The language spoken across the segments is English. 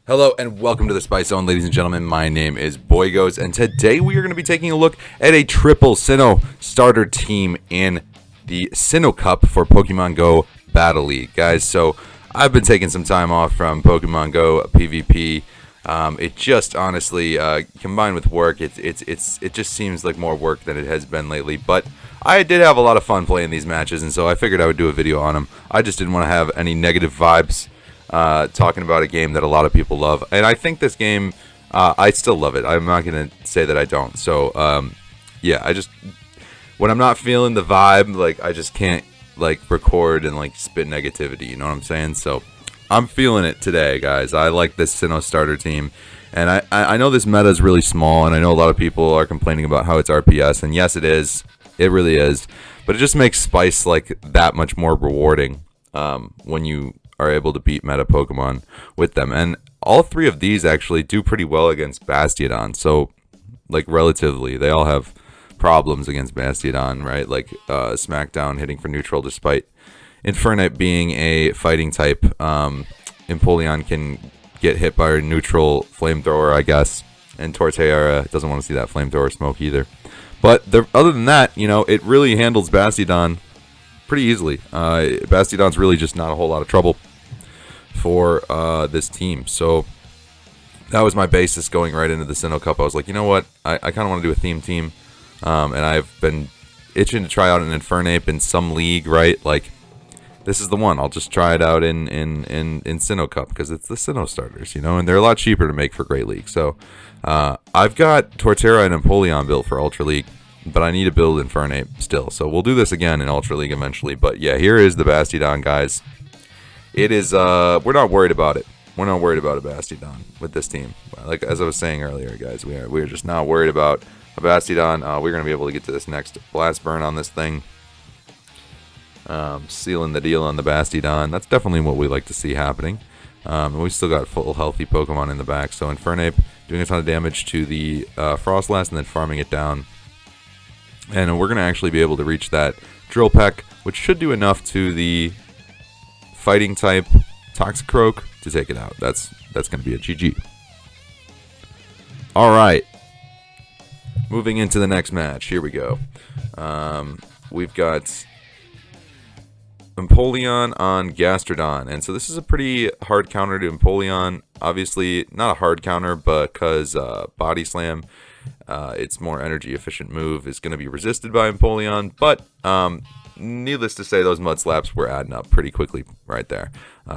Hello and welcome to the Spice Zone, ladies and gentlemen. My name is Boygos, and today we are going to be taking a look at a triple Sinnoh starter team in the Sinnoh Cup for Pokemon Go Battle League, guys. So I've been taking some time off from Pokemon Go PvP. It just honestly, combined with work, it just seems like more work than it has been lately. But I did have a lot of fun playing these matches, and so I figured I would do a video on them. I just didn't want to have any negative vibes. Talking about a game that a lot of people love, and I think this game, I still love it. I'm not gonna say that I don't. So, yeah, I just when I'm not feeling the vibe, like I just can't like record and like spit negativity. You know what I'm saying? So, I'm feeling it today, guys. I like this Sinnoh starter team, and I know this meta is really small, and I know a lot of people are complaining about how it's RPS, and yes, it is. It really is, but it just makes Spice like that much more rewarding when you are able to beat meta Pokemon with them. And all three of these actually do pretty well against Bastiodon. So, like, relatively, they all have problems against Bastiodon, right? Like, Smackdown hitting for neutral despite Infernape being a fighting type. Empoleon can get hit by a neutral flamethrower, I guess. And Torterra doesn't want to see that flamethrower smoke either. But other than that, you know, it really handles Bastiodon pretty easily. Bastiodon's really just not a whole lot of trouble for this team. So that was my basis going right into the Sinnoh Cup. I was like, you know what? I kind of want to do a theme team. And I've been itching to try out an Infernape in some league, right? Like, this is the one. I'll just try it out in Sinnoh Cup because it's the Sinnoh starters, you know? And they're a lot cheaper to make for Great League. So I've got Torterra and Empoleon built for Ultra League, but I need to build Infernape still. So we'll do this again in Ultra League eventually. But yeah, here is the Bastiodon, guys. It is, we're not worried about it. We're not worried about a Bastiodon with this team. Like, as I was saying earlier, guys, we are just not worried about a Bastiodon. We're going to be able to get to this next Blast Burn on this thing. Sealing the deal on the Bastiodon. That's definitely what we like to see happening. And we still got full healthy Pokemon in the back. So Infernape doing a ton of damage to the Frostlass and then farming it down. And we're going to actually be able to reach that Drill Peck, which should do enough to the fighting type Toxicroak to take it out. That's going to be a GG. Alright. Moving into the next match. Here we go. We've got Empoleon on Gastrodon. And so this is a pretty hard counter to Empoleon. Obviously, not a hard counter, but because Body Slam, its more energy efficient move, is going to be resisted by Empoleon. But needless to say, those Mud Slaps were adding up pretty quickly right there.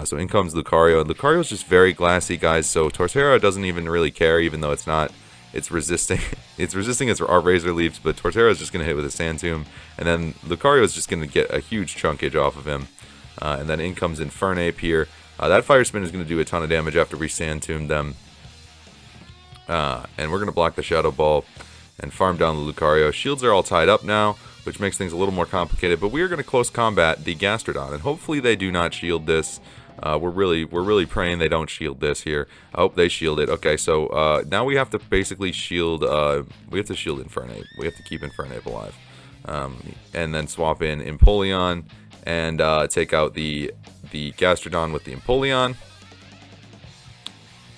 So in comes Lucario. And Lucario is just very glassy, guys. So Torterra doesn't even really care, even though it's not. It's resisting. It's resisting our Razor Leaves, but Torterra is just going to hit with a Sand Tomb. And then Lucario is just going to get a huge chunkage off of him. And then in comes Infernape here. That Fire Spin is going to do a ton of damage after we Sand Tomb them. And we're going to block the Shadow Ball and farm down the Lucario. Shields are all tied up now, which makes things a little more complicated. But we are going to close combat the Gastrodon, and hopefully they do not shield this. We're really praying they don't shield this here. Oh, they shield it. Okay, so now we have to basically shield. We have to shield Infernape. We have to keep Infernape alive, and then swap in Empoleon and take out the Gastrodon with the Empoleon.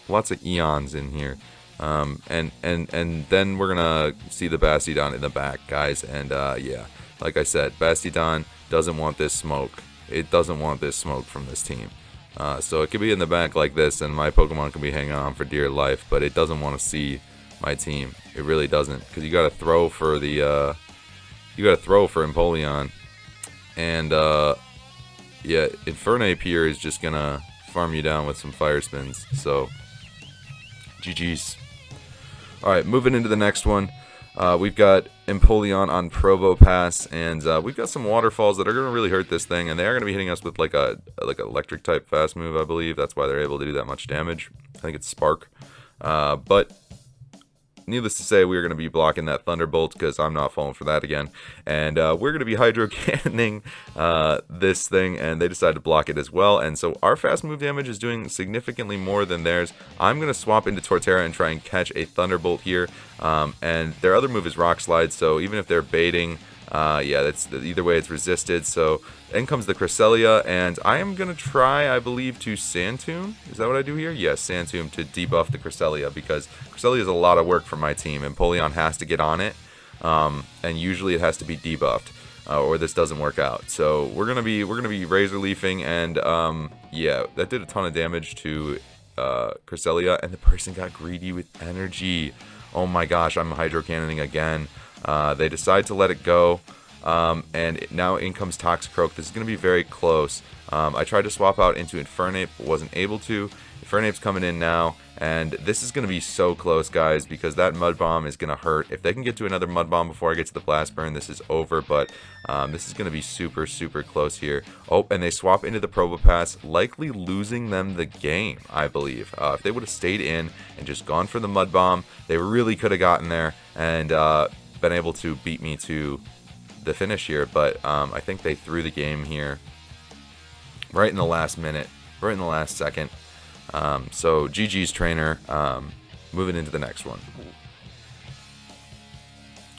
Lots of Eons in here. And then we're gonna see the Bastiodon in the back, guys. And yeah, like I said, Bastiodon doesn't want this smoke. It doesn't want this smoke from this team. So it could be in the back like this, and my Pokemon can be hanging on for dear life. But it doesn't want to see my team. It really doesn't, because you got to throw for the Empoleon, and yeah, Infernape here is just gonna farm you down with some Fire Spins. So GG's. Alright, moving into the next one. We've got Empoleon on Provo Pass, and we've got some waterfalls that are going to really hurt this thing, and they are going to be hitting us with like a electric type fast move, I believe. That's why they're able to do that much damage. I think it's Spark. But needless to say, we're going to be blocking that Thunderbolt because I'm not falling for that again. And we're going to be Hydro Cannoning this thing, and they decided to block it as well. And so our fast move damage is doing significantly more than theirs. I'm going to swap into Torterra and try and catch a Thunderbolt here. And their other move is Rock Slide, so even if they're baiting Yeah, either way it's resisted. So in comes the Cresselia, and I am going to try, I believe, to Sand Tomb. Is that what I do here? Yes, Sand Tomb to debuff the Cresselia, because Cresselia is a lot of work for my team, and Empoleon has to get on it, and usually it has to be debuffed, or this doesn't work out. So we're gonna be Razor Leafing, and yeah, that did a ton of damage to Cresselia, and the person got greedy with energy. Oh my gosh, I'm Hydro Cannoning again. They decide to let it go, and now in comes Toxicroak. This is going to be very close. I tried to swap out into Infernape, but wasn't able to. Infernape's coming in now, and this is going to be so close, guys, because that Mud Bomb is going to hurt. If they can get to another Mud Bomb before I get to the Blast Burn, this is over, but this is going to be super, super close here. Oh, and they swap into the Probopass, likely losing them the game, I believe. If they would have stayed in and just gone for the Mud Bomb, they really could have gotten there and been able to beat me to the finish here, but I think they threw the game here right in the last minute, right in the last second. So GG's trainer, moving into the next one.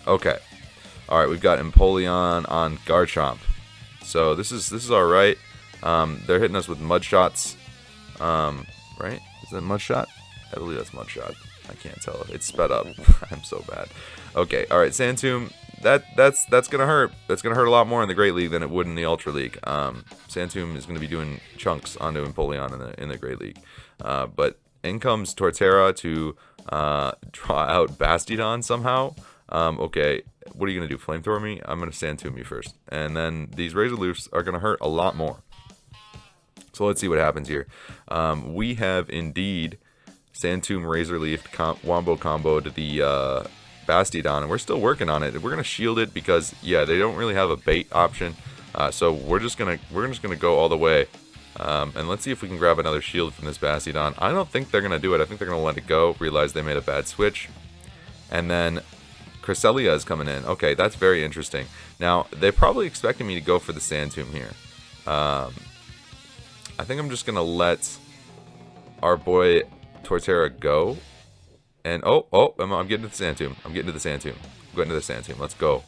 Okay, all right, we've got Empoleon on Garchomp. So this is all right. They're hitting us with Mud Shots, right? Is that Mud Shot? I believe that's Mud Shot. I can't tell. It's sped up. I'm so bad. Okay, all right, Sand Tomb. That's gonna hurt. That's gonna hurt a lot more in the Great League than it would in the Ultra League. Sand Tomb is gonna be doing chunks onto Empoleon in the Great League. But in comes Torterra to draw out Bastiodon somehow. Okay, what are you gonna do? Flamethrower me? I'm gonna Sand Tomb you first, and then these Razor Leafs are gonna hurt a lot more. So let's see what happens here. We have indeed Sand Tomb Razor Leaf Wombo comboed the Bastiodon, and we're still working on it. We're gonna shield it because, yeah, they don't really have a bait option, so we're just gonna go all the way, and let's see if we can grab another shield from this Bastiodon. I don't think they're gonna do it. I think they're gonna let it go, realize they made a bad switch, and then Cresselia is coming in. Okay, that's very interesting. Now they're probably expecting me to go for the Sand Tomb here. I think I'm just gonna let our boy Torterra go. And I'm getting to the Sand Tomb. I'm getting to the Sand Tomb. I'm getting to the Sand Tomb. Let's go.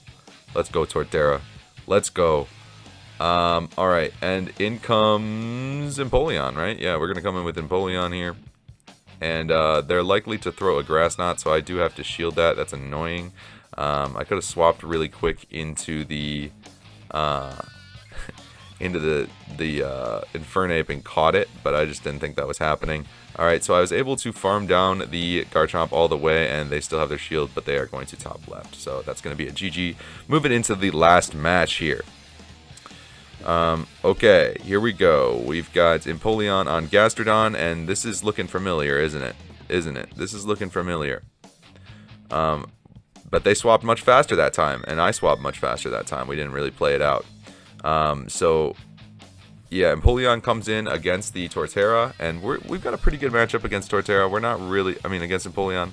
Let's go, Torterra. Let's go. Alright, and in comes Empoleon, right? Yeah, we're gonna come in with Empoleon here. And they're likely to throw a Grass Knot, so I do have to shield that. That's annoying. I could have swapped really quick into the Infernape and caught it, but I just didn't think that was happening. Alright, so I was able to farm down the Garchomp all the way, and they still have their shield, but they are going to top left. So that's going to be a GG. Moving into the last match here. Okay, here we go. We've got Empoleon on Gastrodon, and this is looking familiar, isn't it? Isn't it? This is looking familiar. But they swapped much faster that time, and I swapped much faster that time. We didn't really play it out. So yeah, Empoleon comes in against the Torterra, and we've got a pretty good matchup against Torterra. We're not really, against Empoleon,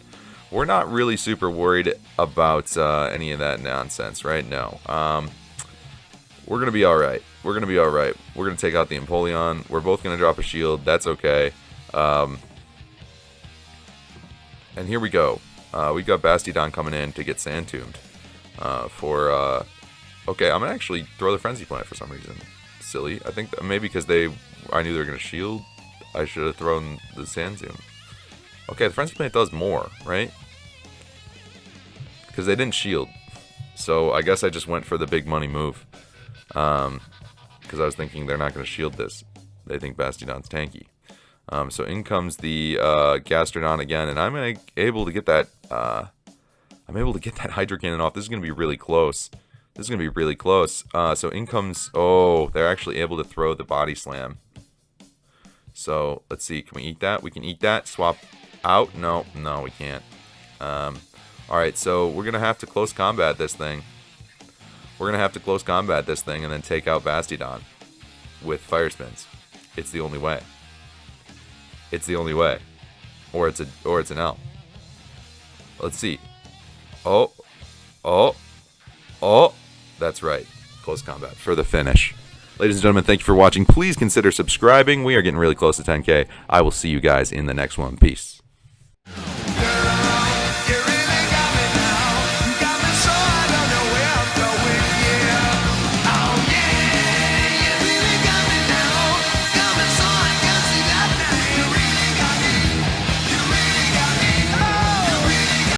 we're not really super worried about any of that nonsense, right? No. We're going to be alright. We're going to be alright. We're going to take out the Empoleon. We're both going to drop a shield. That's okay. And here we go. We've got Bastiodon coming in to get Sand Tombed. Okay, I'm going to actually throw the Frenzy Plant for some reason. Silly. I think that maybe because I knew they were going to shield, I should have thrown the Sand Tomb. Okay, the Frenzy Plant does more, right? Because they didn't shield. So I guess I just went for the big money move. Because I was thinking they're not going to shield this. They think Bastiodon's tanky. So in comes the Gastrodon again, and I'm able to get that. I'm able to get that Hydro Cannon off. This is going to be really close. This is going to be really close. So in comes... Oh, they're actually able to throw the Body Slam. So, let's see. Can we eat that? We can eat that. Swap out. No, we can't. Alright, so we're going to have to close combat this thing. We're going to have to close combat this thing and then take out Bastiodon with Fire Spins. It's the only way. It's the only way. Or it's an L. Let's see. Oh. That's right. Close combat for the finish. Ladies and gentlemen, thank you for watching. Please consider subscribing. We are getting really close to 10K. I will see you guys in the next one. Peace.